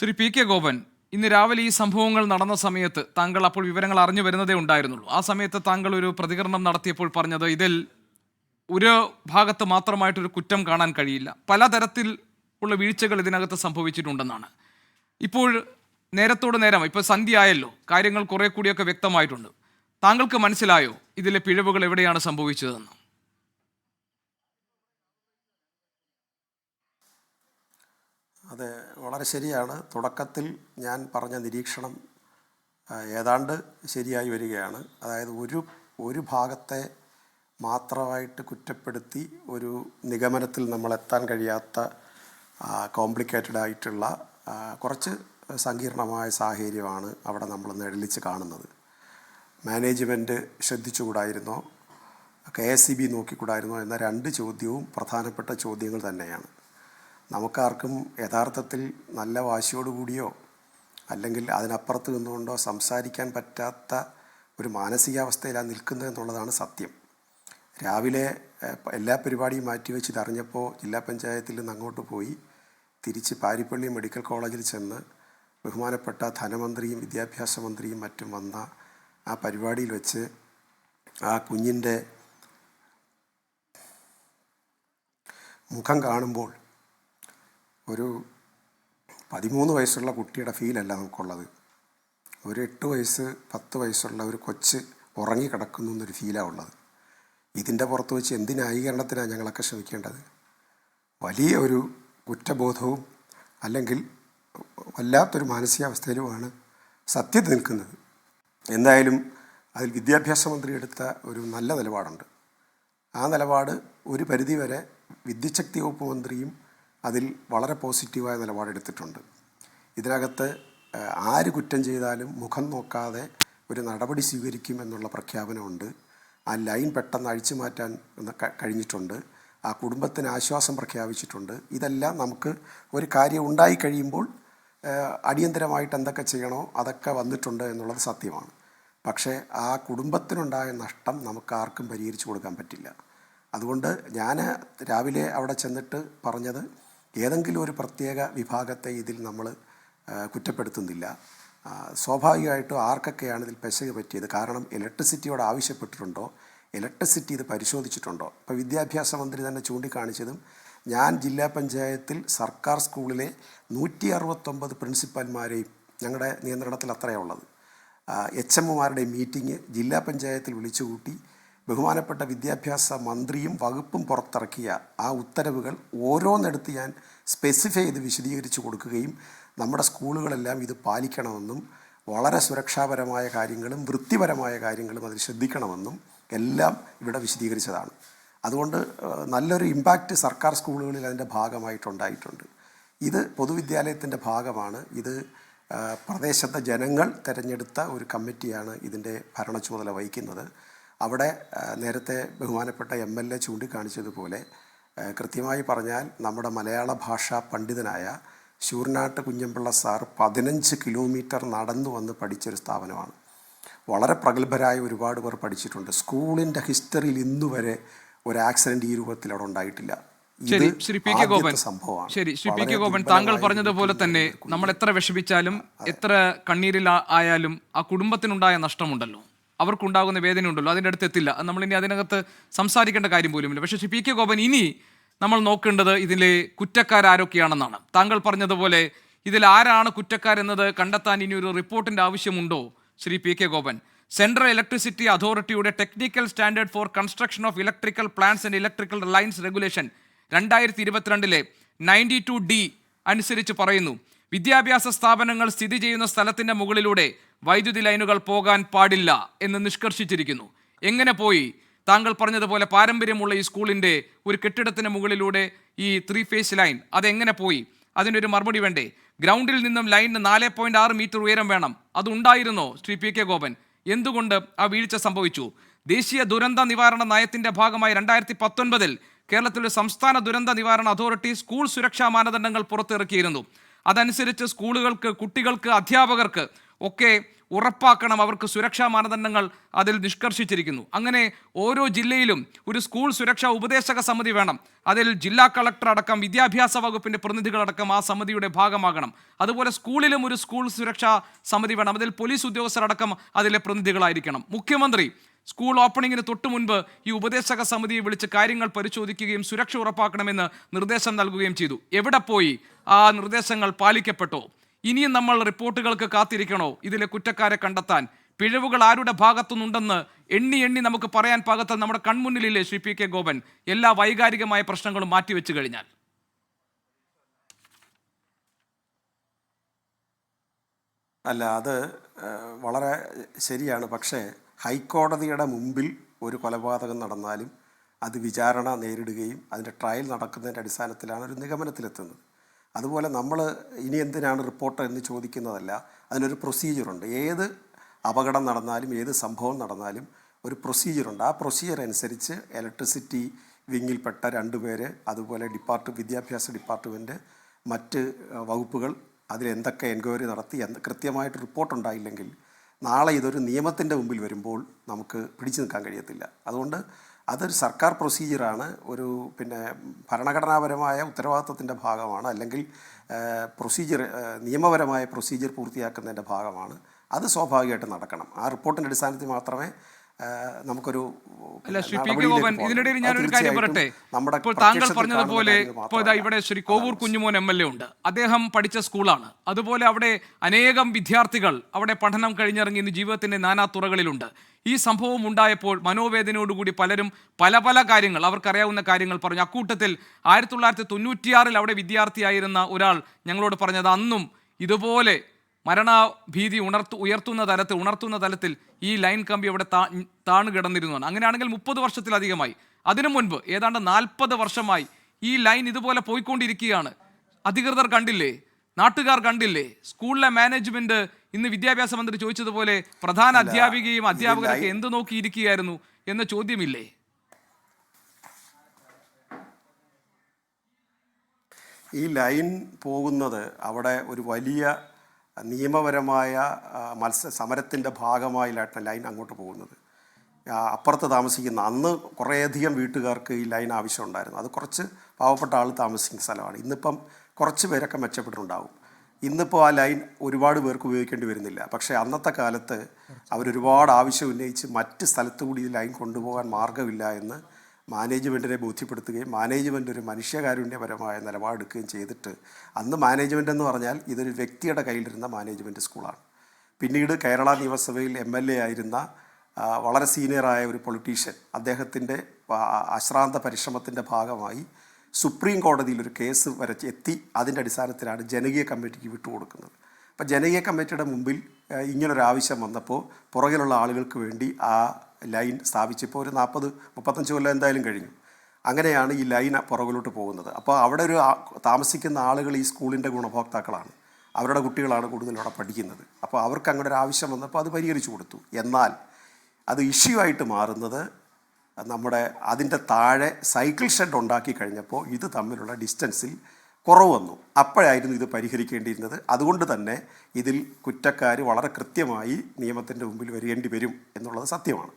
Shri P K Gopan, ഇന്ന് രാവിലെ ഈ സംഭവങ്ങൾ നടന്ന സമയത്ത് താങ്കൾ അപ്പോൾ വിവരങ്ങൾ അറിഞ്ഞു വരുന്നതേ ഉണ്ടായിരുന്നുള്ളൂ. ആ സമയത്ത് താങ്കൾ ഒരു പ്രതികരണം നടത്തിയപ്പോൾ പറഞ്ഞത് ഇതിൽ ഒരു ഭാഗത്ത് മാത്രമായിട്ടൊരു കുറ്റം കാണാൻ കഴിയില്ല, പലതരത്തിൽ ഉള്ള വീഴ്ചകൾ ഇതിനകത്ത് സംഭവിച്ചിട്ടുണ്ടെന്നാണ്. ഇപ്പോൾ നേരത്തോട് നേരം ഇപ്പോൾ സന്ധ്യ ആയല്ലോ, കാര്യങ്ങൾ കുറെ കൂടിയൊക്കെ വ്യക്തമായിട്ടുണ്ട്. താങ്കൾക്ക് മനസ്സിലായോ ഇതിലെ പിഴവുകൾ എവിടെയാണ് സംഭവിച്ചതെന്ന്? അത് വളരെ ശരിയാണ്. തുടക്കത്തിൽ ഞാൻ പറഞ്ഞ നിരീക്ഷണം ഏതാണ്ട് ശരിയായി വരികയാണ്. അതായത് ഒരു ഭാഗത്തെ മാത്രമായിട്ട് കുറ്റപ്പെടുത്തി ഒരു നിഗമനത്തിൽ നമ്മൾ എത്താൻ കഴിയാത്ത കോംപ്ലിക്കേറ്റഡ് ആയിട്ടുള്ള കുറച്ച് സങ്കീർണമായ സാഹചര്യമാണ് അവിടെ നമ്മൾ നിഴലിച്ച് കാണുന്നത്. മാനേജ്മെൻറ്റ് ശ്രദ്ധിച്ചുകൂടായിരുന്നോ, KSEB നോക്കിക്കൂടായിരുന്നോ എന്ന രണ്ട് ചോദ്യവും പ്രധാനപ്പെട്ട ചോദ്യങ്ങൾ തന്നെയാണ്. നമുക്കാർക്കും യഥാർത്ഥത്തിൽ നല്ല വാശിയോടുകൂടിയോ അല്ലെങ്കിൽ അതിനപ്പുറത്ത് നിന്നുകൊണ്ടോ സംസാരിക്കാൻ പറ്റാത്ത ഒരു മാനസികാവസ്ഥയിലാണ് നിൽക്കുന്നത് എന്നുള്ളതാണ് സത്യം. രാവിലെ എല്ലാ പരിപാടിയും മാറ്റിവെച്ച് ഇതറിഞ്ഞപ്പോൾ ജില്ലാ പഞ്ചായത്തിൽ നിന്ന് അങ്ങോട്ട് പോയി തിരിച്ച് പാരിപ്പള്ളി മെഡിക്കൽ കോളേജിൽ ചെന്ന് ബഹുമാനപ്പെട്ട ധനമന്ത്രിയും വിദ്യാഭ്യാസ മന്ത്രിയും മറ്റും വന്ന ആ പരിപാടിയിൽ വെച്ച് ആ കുഞ്ഞിൻ്റെ മുഖം കാണുമ്പോൾ ഒരു 13 വയസ്സുള്ള കുട്ടിയുടെ ഫീലല്ല നമുക്കുള്ളത്. ഒരു 8 വയസ്സ് 10 വയസ്സുള്ള ഒരു കൊച്ച് ഉറങ്ങിക്കിടക്കുന്നു എന്നൊരു ഫീലാണ് ഉള്ളത്. ഇതിൻ്റെ പുറത്ത് വെച്ച് എന്ത് ന്യായീകരണത്തിനാണ് ഞങ്ങളൊക്കെ ശ്രമിക്കേണ്ടത്? വലിയ ഒരു കുറ്റബോധവും അല്ലെങ്കിൽ വല്ലാത്തൊരു മാനസികാവസ്ഥയിലുമാണ് സത്യത്തിൽ നിൽക്കുന്നത്. എന്തായാലും അതിൽ വിദ്യാഭ്യാസ മന്ത്രി എടുത്ത ഒരു നല്ല നിലപാടുണ്ട്. ആ നിലപാട് ഒരു പരിധിവരെ വിദ്യുച്ഛക്തി വകുപ്പ് മന്ത്രിയും അതിൽ വളരെ പോസിറ്റീവായ നിലപാടെടുത്തിട്ടുണ്ട്. ഇതിനകത്ത് ആര് കുറ്റം ചെയ്താലും മുഖം നോക്കാതെ ഒരു നടപടി സ്വീകരിക്കുമെന്നുള്ള പ്രഖ്യാപനമുണ്ട്. ആ ലൈൻ പെട്ടെന്ന് അഴിച്ചു മാറ്റാൻ കഴിഞ്ഞിട്ടുണ്ട്. ആ കുടുംബത്തിന് ആശ്വാസം പ്രഖ്യാപിച്ചിട്ടുണ്ട്. ഇതെല്ലാം നമുക്ക് ഒരു കാര്യം ഉണ്ടായി കഴിയുമ്പോൾ അടിയന്തരമായിട്ട് എന്തൊക്കെ ചെയ്യണോ അതൊക്കെ വന്നിട്ടുണ്ട് എന്നുള്ളത് സത്യമാണ്. പക്ഷേ ആ കുടുംബത്തിനുണ്ടായ നഷ്ടം നമുക്ക് ആർക്കും പരിഹരിച്ചു കൊടുക്കാൻ പറ്റില്ല. അതുകൊണ്ട് ഞാൻ രാവിലെ അവിടെ ചെന്നിട്ട് പറഞ്ഞത് ഏതെങ്കിലും ഒരു പ്രത്യേക വിഭാഗത്തെ ഇതിൽ നമ്മൾ കുറ്റപ്പെടുത്തുന്നില്ല. സ്വാഭാവികമായിട്ടും ആർക്കൊക്കെയാണ് ഇതിൽ പെശക് പറ്റിയത്, കാരണം ഇലക്ട്രിസിറ്റിയോട് ആവശ്യപ്പെട്ടിട്ടുണ്ടോ, ഇലക്ട്രിസിറ്റി ഇത് പരിശോധിച്ചിട്ടുണ്ടോ? ഇപ്പോൾ വിദ്യാഭ്യാസ മന്ത്രി തന്നെ ചൂണ്ടിക്കാണിച്ചതും ഞാൻ ജില്ലാ പഞ്ചായത്തിൽ സർക്കാർ സ്കൂളിലെ 169 പ്രിൻസിപ്പൽമാരെയും ഞങ്ങളുടെ നിയന്ത്രണത്തിൽ അത്രയാണ് ഉള്ളത് HMമാരുടെ മീറ്റിംഗ് ജില്ലാ പഞ്ചായത്തിൽ വിളിച്ചുകൂട്ടി ബഹുമാനപ്പെട്ട വിദ്യാഭ്യാസ മന്ത്രിയും വകുപ്പും പുറത്തിറക്കിയ ആ ഉത്തരവുകൾ ഓരോന്നെടുത്ത് ഞാൻ സ്പെസിഫൈ ചെയ്ത് വിശദീകരിച്ച് കൊടുക്കുകയും നമ്മുടെ സ്കൂളുകളെല്ലാം ഇത് പാലിക്കണമെന്നും വളരെ സുരക്ഷാപരമായ കാര്യങ്ങളും വൃത്തിപരമായ കാര്യങ്ങളും അതിൽ ശ്രദ്ധിക്കണമെന്നും എല്ലാം ഇവിടെ വിശദീകരിച്ചതാണ്. അതുകൊണ്ട് നല്ലൊരു ഇമ്പാക്റ്റ് സർക്കാർ സ്കൂളുകളിൽ അതിൻ്റെ ഭാഗമായിട്ടുണ്ടായിട്ടുണ്ട്. ഇത് പൊതുവിദ്യാലയത്തിൻ്റെ ഭാഗമാണ്. ഇത് പ്രദേശത്തെ ജനങ്ങൾ തിരഞ്ഞെടുത്ത ഒരു കമ്മിറ്റിയാണ് ഇതിൻ്റെ ഭരണ ചുമതല വഹിക്കുന്നത്. അവിടെ നേരത്തെ ബഹുമാനപ്പെട്ട MLA ചൂണ്ടിക്കാണിച്ചതുപോലെ കൃത്യമായി പറഞ്ഞാൽ നമ്മുടെ മലയാള ഭാഷാ പണ്ഡിതനായ ശൂർനാട്ട് കുഞ്ഞമ്പിള്ള സാർ 15 കിലോമീറ്റർ നടന്നു വന്ന് പഠിച്ചൊരു സ്ഥാപനമാണ്. വളരെ പ്രഗത്ഭരായ ഒരുപാട് പേർ പഠിച്ചിട്ടുണ്ട്. സ്കൂളിൻ്റെ ഹിസ്റ്ററിയിൽ ഇന്നുവരെ ഒരു ആക്സിഡൻറ്റ് ഈ രൂപത്തിൽ അവിടെ ഉണ്ടായിട്ടില്ല. ശരി ശ്രീ പി കെ ഗോപൻ, താങ്കൾ പറഞ്ഞതുപോലെ തന്നെ നമ്മൾ എത്ര വിഷമിച്ചാലും എത്ര കണ്ണീരിൽ ആയാലും ആ കുടുംബത്തിനുണ്ടായ നഷ്ടമുണ്ടല്ലോ, അവർക്കുണ്ടാകുന്ന വേദന ഉണ്ടല്ലോ, അതിൻ്റെ അടുത്ത് എത്തില്ല. നമ്മളിനി അതിനകത്ത് സംസാരിക്കേണ്ട കാര്യം പോലുമില്ല. പക്ഷേ ശ്രീ പി കെ ഗോപൻ, ഇനി നമ്മൾ നോക്കേണ്ടത് ഇതിലെ കുറ്റക്കാരൊക്കെയാണെന്നാണ്. താങ്കൾ പറഞ്ഞതുപോലെ ഇതിൽ ആരാണ് കുറ്റക്കാരെന്നത് കണ്ടെത്താൻ ഇനി ഒരു റിപ്പോർട്ടിൻ്റെ ആവശ്യമുണ്ടോ? Shri P K Gopan, central electricity അതോറിറ്റിയുടെ technical standard for construction of electrical plants and electrical lines regulation 2022 92D അനുസരിച്ച് പറയുന്നു, വിദ്യാഭ്യാസ സ്ഥാപനങ്ങൾ സ്ഥിതി ചെയ്യുന്ന സ്ഥലത്തിൻ്റെ മുകളിലൂടെ വൈദ്യുതി ലൈനുകൾ പോകാൻ പാടില്ല എന്ന് നിഷ്കർഷിച്ചിരിക്കുന്നു. എങ്ങനെ പോയി? താങ്കൾ പറഞ്ഞതുപോലെ പാരമ്പര്യമുള്ള ഈ സ്കൂളിൻ്റെ ഒരു കെട്ടിടത്തിന് മുകളിലൂടെ ഈ 3 ഫേസ് ലൈൻ അതെങ്ങനെ പോയി? അതിനൊരു മറുപടി വേണ്ടേ? ഗ്രൗണ്ടിൽ നിന്നും ലൈനിന് 4.6 മീറ്റർ ഉയരം വേണം. അതുണ്ടായിരുന്നോ ശ്രീ പി കെ ഗോപൻ? എന്തുകൊണ്ട് ആ വീഴ്ച സംഭവിച്ചു? ദേശീയ ദുരന്ത നിവാരണ നയത്തിൻ്റെ ഭാഗമായി 2019 കേരളത്തിലെ സംസ്ഥാന ദുരന്ത നിവാരണ അതോറിറ്റി സ്കൂൾ സുരക്ഷാ മാനദണ്ഡങ്ങൾ പുറത്തിറക്കിയിരുന്നു. അതനുസരിച്ച് സ്കൂളുകൾക്ക്, കുട്ടികൾക്ക്, അധ്യാപകർക്ക് ഒക്കെ ഉറപ്പാക്കണം, അവർക്ക് സുരക്ഷാ മാനദണ്ഡങ്ങൾ അതിൽ നിഷ്കർഷിച്ചിരിക്കുന്നു. അങ്ങനെ ഓരോ ജില്ലയിലും ഒരു സ്കൂൾ സുരക്ഷാ ഉപദേശക സമിതി വേണം. അതിൽ ജില്ലാ കളക്ടർ അടക്കം വിദ്യാഭ്യാസ വകുപ്പിന്റെ പ്രതിനിധികളടക്കം ആ സമിതിയുടെ ഭാഗമാകണം. അതുപോലെ സ്കൂളിലും ഒരു സ്കൂൾ സുരക്ഷാ സമിതി വേണം. അതിൽ പോലീസ് ഉദ്യോഗസ്ഥരടക്കം അതിലെ പ്രതിനിധികളായിരിക്കണം. മുഖ്യമന്ത്രി സ്കൂൾ ഓപ്പണിങ്ങിന് തൊട്ടു മുൻപ് ഈ ഉപദേശക സമിതിയെ വിളിച്ച് കാര്യങ്ങൾ പരിശോധിക്കുകയും സുരക്ഷ ഉറപ്പാക്കണമെന്ന് നിർദ്ദേശം നൽകുകയും ചെയ്തു. എവിടെ പോയി ആ നിർദ്ദേശങ്ങൾ പാലിക്കപ്പെട്ടോ? ഇനിയും നമ്മൾ റിപ്പോർട്ടുകൾക്ക് കാത്തിരിക്കണോ ഇതിലെ കുറ്റക്കാരെ കണ്ടെത്താൻ? പിഴവുകൾ ആരുടെ ഭാഗത്തുനിന്നുണ്ടെന്ന് എണ്ണി നമുക്ക് പറയാൻ പാകത്തിൽ നമ്മുടെ കൺമുന്നിലില്ലേ ശ്രീ പി കെ ഗോപൻ, എല്ലാ വൈകാരികമായ പ്രശ്നങ്ങളും മാറ്റിവെച്ചു കഴിഞ്ഞാൽ? അല്ല, അത് വളരെ ശരിയാണ്. പക്ഷേ ഹൈക്കോടതിയുടെ മുമ്പിൽ ഒരു കൊലപാതകം നടന്നാലും അത് വിചാരണ നേരിടുകയും അതിൻ്റെ ട്രയൽ നടക്കുന്നതിൻ്റെ അടിസ്ഥാനത്തിലാണ് ഒരു നിഗമനത്തിലെത്തുന്നത്. അതുപോലെ നമ്മൾ ഇനി എന്തിനാണ് റിപ്പോർട്ട് എന്ന് ചോദിക്കുന്നതല്ല, അതിനൊരു പ്രൊസീജിയറുണ്ട്. ഏത് അപകടം നടന്നാലും ഏത് സംഭവം നടന്നാലും ഒരു പ്രൊസീജിയറുണ്ട്. ആ പ്രൊസീജിയർ അനുസരിച്ച് ഇലക്ട്രിസിറ്റി വിങ്ങിൽപ്പെട്ട 2 പേര്, അതുപോലെ വിദ്യാഭ്യാസ ഡിപ്പാർട്ട്മെൻറ്റ്, മറ്റ് വകുപ്പുകൾ അതിലെന്തൊക്കെ എൻക്വയറി നടത്തി കൃത്യമായിട്ട് റിപ്പോർട്ടുണ്ടായില്ലെങ്കിൽ നാളെ ഇതൊരു നിയമത്തിൻ്റെ മുമ്പിൽ വരുമ്പോൾ നമുക്ക് പിടിച്ചു നിൽക്കാൻ കഴിയത്തില്ല. അതുകൊണ്ട് അതൊരു സർക്കാർ പ്രൊസീജിയറാണ്, ഒരു ഭരണഘടനാപരമായ ഉത്തരവാദിത്വത്തിൻ്റെ ഭാഗമാണ്, അല്ലെങ്കിൽ നിയമപരമായ പ്രൊസീജിയർ പൂർത്തിയാക്കുന്നതിൻ്റെ ഭാഗമാണ്. അത് സ്വാഭാവികമായിട്ട് നടക്കണം. ആ റിപ്പോർട്ടിൻ്റെ അടിസ്ഥാനത്തിൽ മാത്രമേ നമുക്കൊരു ഇതിനിടയിൽ ഞാനൊരു കാര്യം പറയട്ടെ. ഇപ്പോൾ താങ്കൾ പറഞ്ഞതുപോലെ ഇപ്പോൾ ഇവിടെ ശ്രീ കോവൂർ കുഞ്ഞുമോൻ MLA ഉണ്ട്. അദ്ദേഹം പഠിച്ച സ്കൂളാണ്. അതുപോലെ അവിടെ അനേകം വിദ്യാർത്ഥികൾ അവിടെ പഠനം കഴിഞ്ഞിറങ്ങി ഇന്ന് ജീവിതത്തിന്റെ നാനാ തുറകളിലുണ്ട്. ഈ സംഭവം ഉണ്ടായപ്പോൾ മനോവേദനയോടുകൂടി പലരും പല കാര്യങ്ങൾ, അവർക്കറിയാവുന്ന കാര്യങ്ങൾ പറഞ്ഞു. അക്കൂട്ടത്തിൽ 1996 അവിടെ വിദ്യാർത്ഥിയായിരുന്ന ഒരാൾ ഞങ്ങളോട് പറഞ്ഞത് അന്നും ഇതുപോലെ മരണഭീതി ഉണർത്തുന്ന തലത്തിൽ ഈ ലൈൻ കമ്പി അവിടെ താണു കിടന്നിരുന്നതാണ്. അങ്ങനെയാണെങ്കിൽ 30 വർഷത്തിലധികമായി. അതിനു മുൻപ് ഏതാണ്ട് 40 വർഷമായി ഈ ലൈൻ ഇതുപോലെ പോയിക്കൊണ്ടിരിക്കുകയാണ്. അധികൃതർ കണ്ടില്ലേ? നാട്ടുകാർ കണ്ടില്ലേ? സ്കൂളിലെ മാനേജ്മെന്റ് ഇന്ന് വിദ്യാഭ്യാസ മന്ത്രി ചോദിച്ചതുപോലെ പ്രധാന അധ്യാപികയും അധ്യാപകരൊക്കെ എന്ത് നോക്കിയിരിക്കുകയായിരുന്നു എന്ന ചോദ്യമില്ലേ? ഈ ലൈൻ പോകുന്നത് അവിടെ ഒരു വലിയ നിയമപരമായ സമരത്തിൻ്റെ ഭാഗമായിട്ടാണ് ലൈൻ അങ്ങോട്ട് പോകുന്നത്. അപ്പുറത്ത് താമസിക്കുന്ന അന്ന് കുറേയധികം വീട്ടുകാർക്ക് ഈ ലൈൻ ആവശ്യമുണ്ടായിരുന്നു. അത് കുറച്ച് പാവപ്പെട്ട ആൾ താമസിക്കുന്ന സ്ഥലമാണ്. ഇന്നിപ്പം കുറച്ച് പേരൊക്കെ മെച്ചപ്പെട്ടിട്ടുണ്ടാവും. ഇന്നിപ്പോൾ ആ ലൈൻ ഒരുപാട് പേർക്ക് ഉപയോഗിക്കേണ്ടി വരുന്നില്ല. പക്ഷേ അന്നത്തെ കാലത്ത് അവരൊരുപാട് ആവശ്യം ഉന്നയിച്ച് മറ്റ് സ്ഥലത്തു കൂടി ഈ ലൈൻ കൊണ്ടുപോകാൻ മാർഗ്ഗമില്ല എന്ന് മാനേജ്മെൻറ്റിനെ ബോധ്യപ്പെടുത്തുകയും മാനേജ്മെൻറ്റ് ഒരു മനുഷ്യകാരുണ്യപരമായ നിലപാടെടുക്കുകയും ചെയ്തിട്ട്, അന്ന് മാനേജ്മെൻ്റ് എന്ന് പറഞ്ഞാൽ ഇതൊരു വ്യക്തിയുടെ കയ്യിലിരുന്ന മാനേജ്മെൻറ്റ് സ്കൂളാണ്. പിന്നീട് കേരള നിയമസഭയിൽ MLA ആയിരുന്ന വളരെ സീനിയറായ ഒരു പൊളിറ്റീഷ്യൻ, അദ്ദേഹത്തിൻ്റെ അശ്രാന്ത പരിശ്രമത്തിൻ്റെ ഭാഗമായി സുപ്രീം കോടതിയിൽ ഒരു കേസ് വരെ എത്തി. അതിൻ്റെ അടിസ്ഥാനത്തിലാണ് ജനകീയ കമ്മിറ്റിക്ക് വിട്ടുകൊടുക്കുന്നത്. അപ്പോൾ ജനകീയ കമ്മിറ്റിയുടെ മുമ്പിൽ ഇങ്ങനൊരാവശ്യം വന്നപ്പോൾ പുറകിലുള്ള ആളുകൾക്ക് വേണ്ടി ആ ലൈൻ സ്ഥാപിച്ചപ്പോൾ ഒരു 40-35 കൊല്ലം എന്തായാലും കഴിഞ്ഞു. അങ്ങനെയാണ് ഈ ലൈൻ പുറകിലോട്ട് പോകുന്നത്. അപ്പോൾ അവിടെ ഒരു താമസിക്കുന്ന ആളുകൾ ഈ സ്കൂളിൻ്റെ ഗുണഭോക്താക്കളാണ്. അവരുടെ കുട്ടികളാണ് കൂടുതൽ അവിടെ പഠിക്കുന്നത്. അപ്പോൾ അവർക്ക് അങ്ങനെ ഒരു ആവശ്യം വന്നപ്പോൾ അത് പരിഹരിച്ചു കൊടുത്തു. എന്നാൽ അത് ഇഷ്യൂ ആയിട്ട് മാറുന്നത് അതിൻ്റെ താഴെ സൈക്കിൾ ഷെഡ് ഉണ്ടാക്കി കഴിഞ്ഞപ്പോൾ ഇത് തമ്മിലുള്ള ഡിസ്റ്റൻസിൽ കുറവ് വന്നു. അപ്പോഴായിരുന്നു ഇത് പരിഹരിക്കേണ്ടിയിരുന്നത്. അതുകൊണ്ട് തന്നെ ഇതിൽ കുറ്റക്കാർ വളരെ കൃത്യമായി നിയമത്തിൻ്റെ മുമ്പിൽ വരേണ്ടി വരും എന്നുള്ളത് സത്യമാണ്.